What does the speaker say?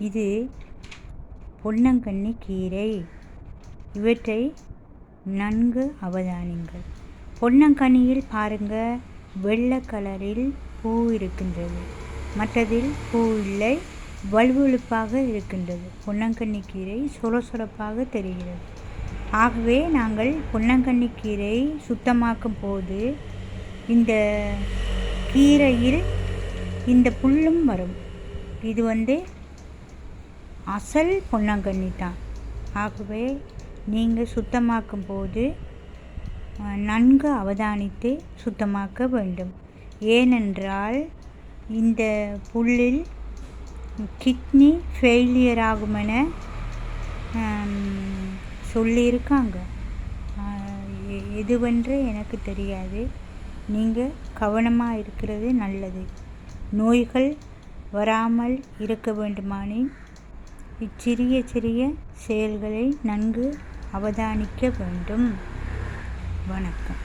இது பொன்னாங்கண்ணி கீரை. இவற்றை நன்கு அவதானிங்கள். பொன்னாங்கண்ணியில் பாருங்க, வெள்ளை கலரில் பூ இருக்கின்றது, மற்றதில் பூ இல்லை, வழுவழுப்பாக இருக்கின்றது. பொன்னாங்கண்ணி கீரை சொரசொரப்பாக தெரிகிறது. ஆகவே நாங்கள் பொன்னாங்கண்ணி கீரை சுத்தமாக்கும் போது இந்த கீரையில் இந்த புல்லும் வரும். இது அசல் பொன்னாங்கண்ணி தான். ஆகவே நீங்கள் சுத்தமாக்கும் போது நன்கு அவதானித்து சுத்தமாக்க வேண்டும். ஏனென்றால் இந்த புல்லில் கிட்னி ஃபெயிலியர் ஆகுமென சொல்லியிருக்காங்க. எதுவென்று எனக்கு தெரியாது. நீங்கள் கவனமாக இருக்கிறது நல்லது. நோய்கள் வராமல் இருக்க வேண்டுமானின் இச்சிறிய சிறிய செயல்களை நன்கு அவதானிக்க வேண்டும். வணக்கம்.